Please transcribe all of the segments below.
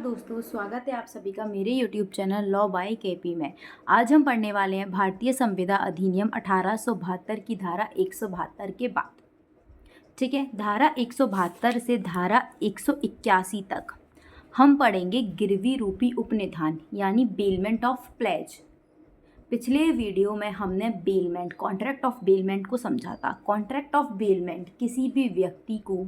दोस्तों, स्वागत है आप सभी का मेरे YouTube channel law by KP में। आज हम पढ़ने वाले हैं भारतीय संविदा अधिनियम 1872 की धारा 172 के बाद। ठीक है, धारा 172 से धारा 181 तक हम पढ़ेंगे गिरवी रूपी उपनिधान यानी बेलमेंट ऑफ प्लेज। पिछले वीडियो में हमने बेलमेंट, कॉन्ट्रैक्ट ऑफ बेलमेंट को समझा था। कॉन्ट्रैक्ट ऑफ बेलमेंट किसी भी व्यक्ति को,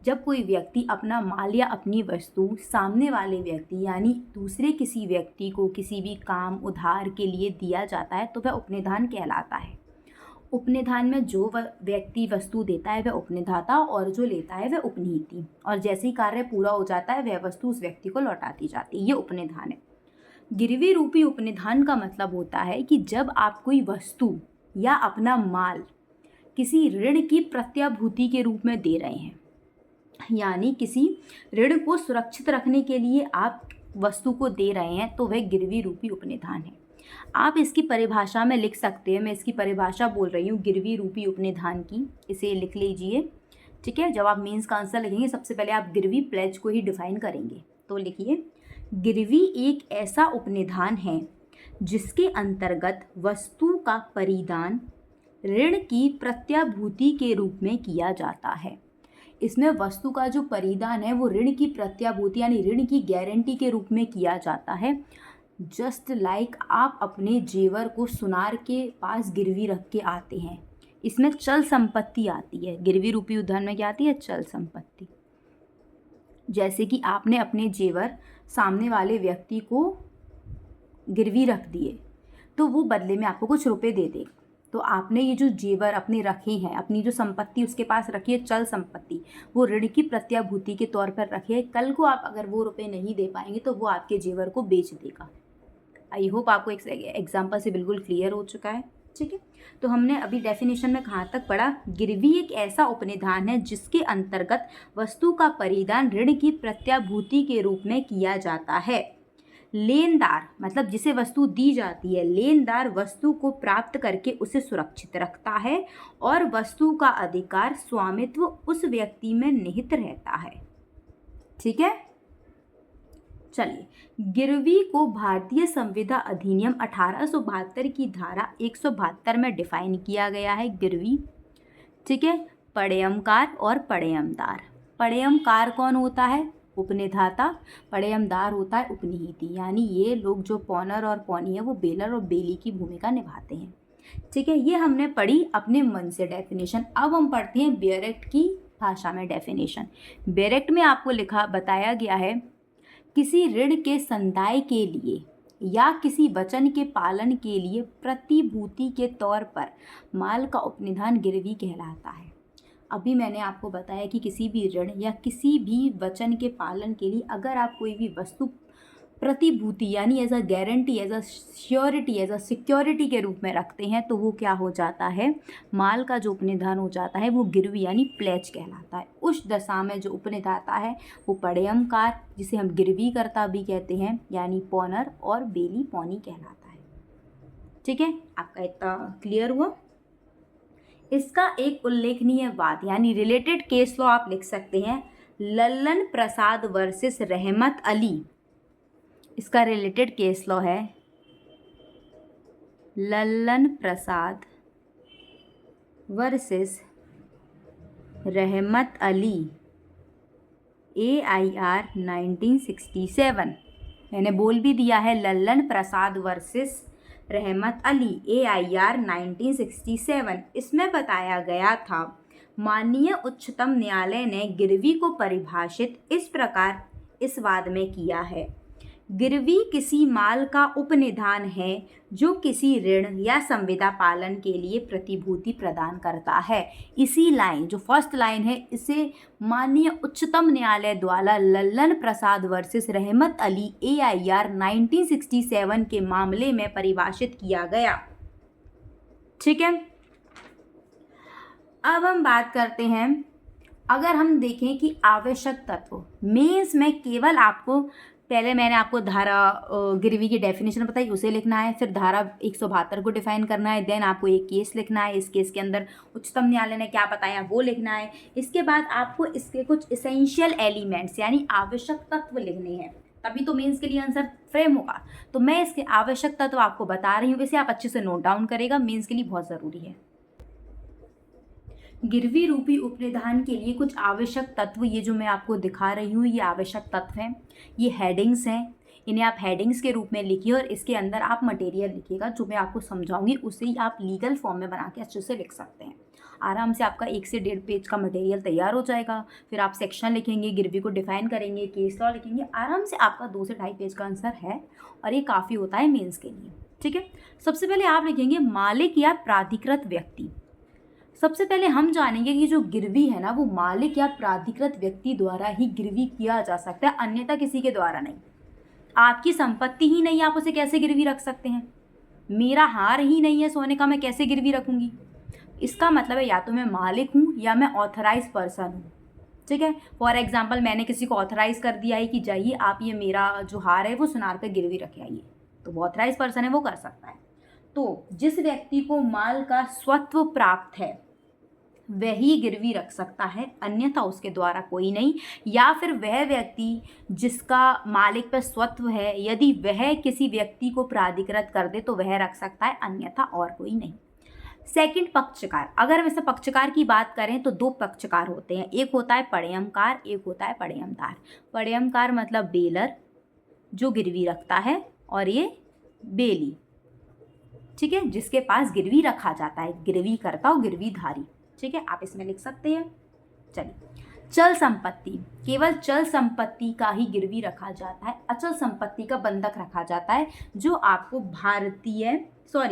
जब कोई व्यक्ति अपना माल या अपनी वस्तु सामने वाले व्यक्ति यानी दूसरे किसी व्यक्ति को किसी भी काम उधार के लिए दिया जाता है तो वह उपनिधान कहलाता है। उपनिधान में जो व्यक्ति वस्तु देता है वह उपनिधाता और जो लेता है वह उपनीति, और जैसे ही कार्य पूरा हो जाता है वह वस्तु उस व्यक्ति को लौटा दी जाती है। ये उपनिधान है। गिरवी रूपी उपनिधान का मतलब होता है कि जब आप कोई वस्तु या अपना माल किसी ऋण की प्रत्याभूति के रूप में दे रहे हैं, यानी किसी ऋण को सुरक्षित रखने के लिए आप वस्तु को दे रहे हैं, तो वह गिरवी रूपी उपनिधान है। आप इसकी परिभाषा में लिख सकते हैं, मैं इसकी परिभाषा बोल रही हूँ गिरवी रूपी उपनिधान की, इसे लिख लीजिए। ठीक है, जब आप मेंस का आंसर लिखेंगे सबसे पहले आप गिरवी प्लेज को ही डिफाइन करेंगे। तो लिखिए, गिरवी एक ऐसा उपनिधान है जिसके अंतर्गत वस्तु का परिधान ऋण की प्रत्याभूति के रूप में किया जाता है। इसमें वस्तु का जो परिधान है वो ऋण की प्रत्याभूति यानी ऋण की गारंटी के रूप में किया जाता है। जस्ट लाइक आप अपने जेवर को सुनार के पास गिरवी रख के आते हैं, इसमें चल संपत्ति आती है। गिरवी रूपी उदाहरण में क्या आती है? चल संपत्ति। जैसे कि आपने अपने जेवर सामने वाले व्यक्ति को गिरवी रख दिए तो वो बदले में आपको कुछ रुपए दे देगा। तो आपने ये जो जेवर अपने रखे हैं, अपनी जो संपत्ति उसके पास रखी है, चल संपत्ति, वो ऋण की प्रत्याभूति के तौर पर रखी है। कल को आप अगर वो रुपए नहीं दे पाएंगे तो वो आपके जेवर को बेच देगा। आई होप आपको एक एग्जाम्पल से बिल्कुल क्लियर हो चुका है। ठीक है, तो हमने अभी डेफिनेशन में कहाँ तक पढ़ा? गिरवी एक ऐसा उपनिधान है जिसके अंतर्गत वस्तु का परिधान ऋण की प्रत्याभूति के रूप में किया जाता है। लेनदार मतलब जिसे वस्तु दी जाती है, लेनदार वस्तु को प्राप्त करके उसे सुरक्षित रखता है और वस्तु का अधिकार स्वामित्व उस व्यक्ति में निहित रहता है। ठीक है, चलिए, गिरवी को भारतीय संविदा अधिनियम 1872 की धारा 172 में डिफाइन किया गया है। गिरवी, ठीक है, पड़यमकार और पड़यमदार। पड़यमकार कौन होता है? उपनिधाता। पड़यमदार होता है उपनीति, यानी ये लोग जो पॉनर और पौनी है वो बेलर और बेली की भूमिका निभाते हैं। ठीक है, ये हमने पढ़ी अपने मन से डेफिनेशन। अब हम पढ़ते हैं बेयरेक्ट की भाषा में डेफिनेशन। बेयरेक्ट में आपको बताया गया है, किसी ऋण के संदाय के लिए या किसी वचन के पालन के लिए प्रतिभूति के तौर पर माल का उपनिधान गिरवी कहलाता है। अभी मैंने आपको बताया कि किसी भी ऋण या किसी भी वचन के पालन के लिए अगर आप कोई भी वस्तु प्रतिभूति यानी as a guarantee, as a surety, as a security के रूप में रखते हैं तो वो क्या हो जाता है? माल का जो उपनिधान हो जाता है वो गिरवी यानी प्लेज कहलाता है। उस दशा में जो उपनिधाता है वो पड़यमकार, जिसे हम गिरवी कर्ता भी कहते हैं, यानी पॉनर, और बेली पौनी कहलाता है। ठीक है, आपका इतना क्लियर हुआ? इसका एक उल्लेखनीय बात यानी रिलेटेड केस लॉ आप लिख सकते हैं, लल्लन प्रसाद वर्सेस रहमत अली। इसका रिलेटेड केस लॉ है लल्लन प्रसाद वर्सेस रहमत अली, AIR 1967। मैंने बोल भी दिया है, लल्लन प्रसाद वर्सेस रहमत अली, AIR 1967। इसमें बताया गया था, माननीय उच्चतम न्यायालय ने गिरवी को परिभाषित इस प्रकार इस वाद में किया है, गिरवी किसी माल का उपनिधान है जो किसी ऋण या संविदा पालन के लिए प्रतिभूति प्रदान करता है। इसी लाइन, जो फर्स्ट लाइन है, इसे माननीय उच्चतम न्यायालय द्वारा लल्लन प्रसाद वर्सेस रहमत अली, AIR 1967 के मामले में परिभाषित किया गया। ठीक है, अब हम बात करते हैं, अगर हम देखें कि आवश्यक तत्व मेंस में केवल आपको, पहले मैंने आपको धारा गिरवी की डेफिनेशन बताई, उसे लिखना है, फिर धारा 172 को डिफाइन करना है, देन आपको एक केस लिखना है, इस केस के अंदर उच्चतम न्यायालय ने क्या बताया वो लिखना है। इसके बाद आपको इसके कुछ इसेंशियल एलिमेंट्स यानी आवश्यक तत्व लिखने हैं। तभी तो मेंस के लिए आंसर फ्रेम होगा। तो मैं इसके आवश्यक तत्व आपको बता रही हूँ, इसे आप अच्छे से नोट डाउन करेगा, मेंस के लिए बहुत ज़रूरी है। गिरवी रूपी उपनिधान के लिए कुछ आवश्यक तत्व, ये जो मैं आपको दिखा रही हूँ ये आवश्यक तत्व हैं, ये हेडिंग्स हैं, इन्हें आप हेडिंग्स के रूप में लिखिए और इसके अंदर आप मटेरियल लिखिएगा, जो मैं आपको समझाऊंगी उसे ही आप लीगल फॉर्म में बना के अच्छे से लिख सकते हैं। आराम से आपका 1 से 1.5 पेज का मटेरियल तैयार हो जाएगा। फिर आप सेक्शन लिखेंगे, गिरवी को डिफाइन करेंगे, केस लॉ लिखेंगे, आराम से आपका 2 से 2.5 पेज का आंसर है और ये काफ़ी होता है मेंस के लिए। ठीक है, सबसे पहले आप लिखेंगे मालिक या प्राधिकृत व्यक्ति। सबसे पहले हम जानेंगे कि जो गिरवी है ना वो मालिक या प्राधिकृत व्यक्ति द्वारा ही गिरवी किया जा सकता है, अन्यथा किसी के द्वारा नहीं। आपकी संपत्ति ही नहीं, आप उसे कैसे गिरवी रख सकते हैं? मेरा हार ही नहीं है सोने का, मैं कैसे गिरवी रखूंगी? इसका मतलब है या तो मैं मालिक हूँ या मैं ऑथराइज पर्सन हूँ। ठीक है, फॉर एग्जाम्पल मैंने किसी को ऑथराइज कर दिया है कि जाइए आप ये मेरा जो हार है वो सुनार पे गिरवी रखे आइए, तो वो ऑथराइज पर्सन है, वो कर सकता है। तो जिस व्यक्ति को माल का स्वत्व प्राप्त है वही गिरवी रख सकता है, अन्यथा उसके द्वारा कोई नहीं। या फिर वह व्यक्ति जिसका मालिक पर स्वत्व है, यदि वह किसी व्यक्ति को प्राधिकृत कर दे तो वह रख सकता है, अन्यथा और कोई नहीं। सेकंड, पक्षकार। अगर वैसे पक्षकार की बात करें तो 2 पक्षकार होते हैं, एक होता है पड़यमकार, एक होता है पड़यमदार। पड़यमकार मतलब बेलर जो गिरवी रखता है, और ये बेली, ठीक है, जिसके पास गिरवी रखा जाता है, गिरवी करता और गिरवी धारी। ठीक है, आप इसमें लिख सकते हैं। चलिए, चल संपत्ति, केवल चल संपत्ति का ही गिरवी रखा जाता है, अचल संपत्ति का बंधक रखा जाता है, जो आपको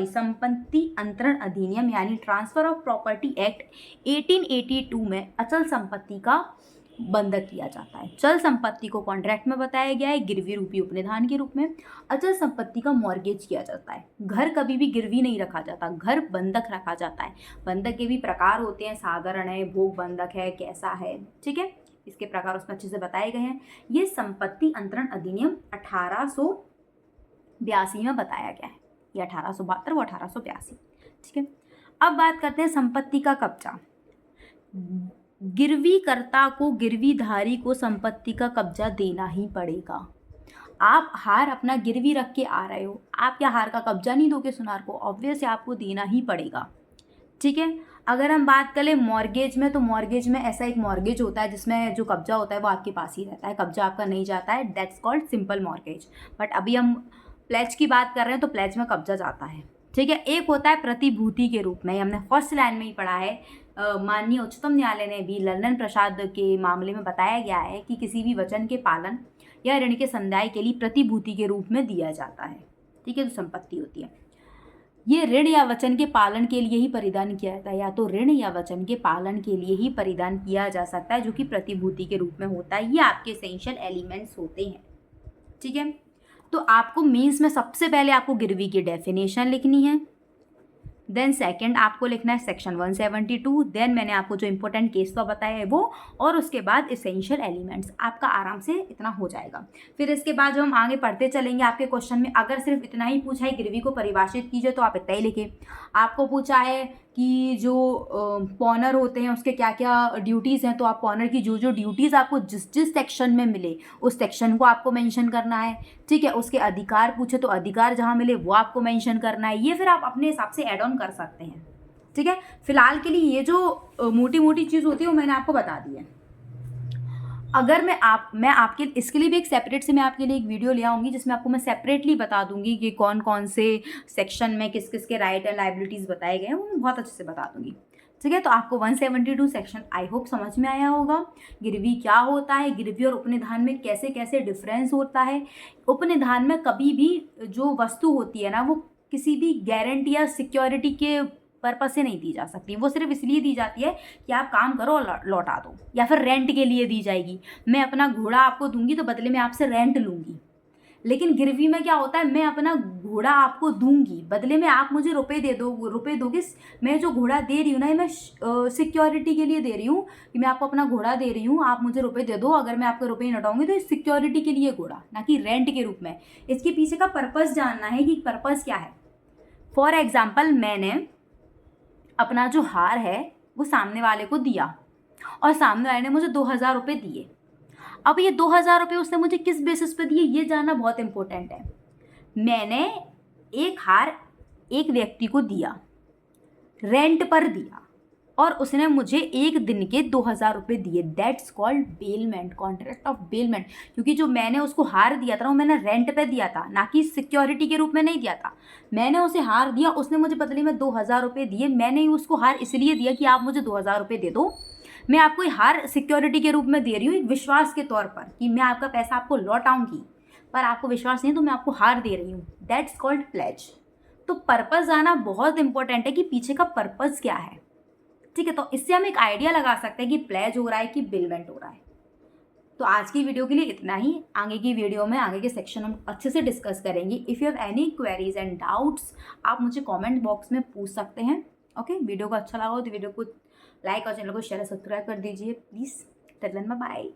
संपत्ति अंतरण अधिनियम यानी ट्रांसफर ऑफ प्रॉपर्टी एक्ट 1882 में अचल संपत्ति का बंधक किया जाता है। चल संपत्ति को कॉन्ट्रैक्ट में बताया गया है गिरवी रूपी उपनिधान के रूप में। अचल संपत्ति का मॉर्गेज किया जाता है। घर कभी भी गिरवी नहीं रखा जाता, घर बंधक रखा जाता है। बंधक के भी प्रकार होते हैं, साधारण है, भोग बंधक है, कैसा है, ठीक है, इसके प्रकार उसमें अच्छे से बताए गए हैं। ये संपत्ति अंतरण अधिनियम 1882 में बताया गया है, ये 1872 वो 1882। ठीक है, अब बात करते हैं संपत्ति का कब्जा। गिरवीकर्ता को गिरवीधारी को संपत्ति का कब्जा देना ही पड़ेगा। आप हार अपना गिरवी रख के आ रहे हो, आप क्या हार का कब्जा नहीं दोगे सुनार को? ऑब्वियस आपको देना ही पड़ेगा। ठीक है, अगर हम बात करें मॉर्गेज में, तो मॉर्गेज में ऐसा एक मॉर्गेज होता है जिसमें जो कब्जा होता है वो आपके पास ही रहता है, कब्जा आपका नहीं जाता है, that's called simple mortgage. But अभी हम प्लेज की बात कर रहे हैं तो प्लेज में कब्जा जाता है। ठीक है, एक होता है प्रतिभूति के रूप में, हमने फर्स्ट लाइन में ही पढ़ा है, माननीय उच्चतम न्यायालय ने भी लल्लन प्रसाद के मामले में बताया गया है कि किसी भी वचन के पालन या ऋण के संदाय के लिए प्रतिभूति के रूप में दिया जाता है। ठीक है, तो संपत्ति होती है, ये ऋण या वचन के पालन के लिए ही परिधान किया जाता है, या तो ऋण या वचन के पालन के लिए ही परिधान किया जा सकता है, जो कि प्रतिभूति के रूप में होता है। ये आपके एसेंशियल एलिमेंट्स होते हैं। ठीक है, तो आपको मीन्स में सबसे पहले आपको गिरवी की डेफिनेशन लिखनी है, देन सेकंड आपको लिखना है सेक्शन 172, देन मैंने आपको जो इंपॉर्टेंट केस लॉ बताया है वो, और उसके बाद एसेंशियल एलिमेंट्स। आपका आराम से इतना हो जाएगा। फिर इसके बाद जो हम आगे पढ़ते चलेंगे, आपके क्वेश्चन में अगर सिर्फ इतना ही पूछा है गिरवी को परिभाषित कीजिए तो आप इतना ही लिखें। आपको पूछा है कि जो पॉनर होते हैं उसके क्या क्या ड्यूटीज़ हैं, तो आप पॉनर की जो जो ड्यूटीज़ आपको जिस जिस सेक्शन में मिले उस सेक्शन को आपको मेंशन करना है। ठीक है, उसके अधिकार पूछे तो अधिकार जहाँ मिले वो आपको मेंशन करना है। ये फिर आप अपने हिसाब से ऐड ऑन कर सकते हैं। ठीक है, फिलहाल के लिए ये जो मोटी मोटी चीज़ होती है वो मैंने आपको बता दी है। अगर मैं आपके इसके लिए भी एक सेपरेट से मैं आपके लिए एक वीडियो ले आऊँगी जिसमें आपको मैं सेपरेटली बता दूंगी कि कौन कौन से सेक्शन में किस किस के राइट एंड लायबिलिटीज़ बताए गए हैं, वो मैं बहुत अच्छे से बता दूंगी। ठीक है, तो आपको 172 सेक्शन आई होप समझ में आया होगा। गिरवी क्या होता है, गिरवी और उपनिधान में कैसे कैसे डिफरेंस होता है। उपनिधान में कभी भी जो वस्तु होती है ना वो किसी भी गारंटी या सिक्योरिटी के पर्पस से नहीं दी जा सकती, वो सिर्फ इसलिए दी जाती है कि आप काम करो और लौटा दो, या फिर रेंट के लिए दी जाएगी। मैं अपना घोड़ा आपको दूंगी तो बदले में आपसे रेंट लूँगी। लेकिन गिरवी में क्या होता है, मैं अपना घोड़ा आपको दूंगी, बदले में आप मुझे रुपए दोगे। मैं जो घोड़ा दे रही हूँ ना, मैं सिक्योरिटी के लिए दे रही हूँ कि मैं आपको अपना घोड़ा दे रही हूँ, आप मुझे रुपए दे दो। अगर मैं आपके रुपए लौटाऊंगी तो सिक्योरिटी के लिए घोड़ा, ना कि रेंट के रूप में। इसके पीछे का पर्पस जानना है कि पर्पस क्या है। फॉर एग्जाम्पल, मैंने अपना जो हार है वो सामने वाले को दिया और सामने वाले ने मुझे 2000 रुपये दिए। अब ये 2,000 रुपये उसने मुझे किस बेसिस पे दिए, ये जानना बहुत इंपॉर्टेंट है। मैंने एक हार एक व्यक्ति को दिया, रेंट पर दिया, और उसने मुझे एक दिन के 2,000 रुपये दिए। That's called bailment, contract of bailment. क्योंकि जो मैंने उसको हार दिया था वो मैंने रेंट पे दिया था, ना कि सिक्योरिटी के रूप में नहीं दिया था। मैंने उसे हार दिया, उसने मुझे बदले में 2,000 रुपये दिए। मैंने उसको हार इसलिए दिया कि आप मुझे 2,000 रुपये दे दो, मैं आपको ये हार सिक्योरिटी के रूप में दे रही हूँ, एक विश्वास के तौर पर कि मैं आपका पैसा आपको लौट आऊँगी, पर आपको विश्वास नहीं तो मैं आपको हार दे रही हूँ। That's called pledge. तो पर्पज़ आना बहुत इंपॉर्टेंट है कि पीछे का पर्पज़ क्या है। ठीक है, तो इससे हम एक आइडिया लगा सकते हैं कि प्लेज हो रहा है कि बिलमेंट हो रहा है। तो आज की वीडियो के लिए इतना ही। आगे की वीडियो में आगे के सेक्शन हम अच्छे से डिस्कस करेंगे। If you have any queries and doubts, आप मुझे कमेंट बॉक्स में पूछ सकते हैं। ओके, वीडियो को अच्छा लगा हो तो वीडियो को लाइक और चैनल को शेयर सब्सक्राइब कर दीजिए please. Till then bye bye.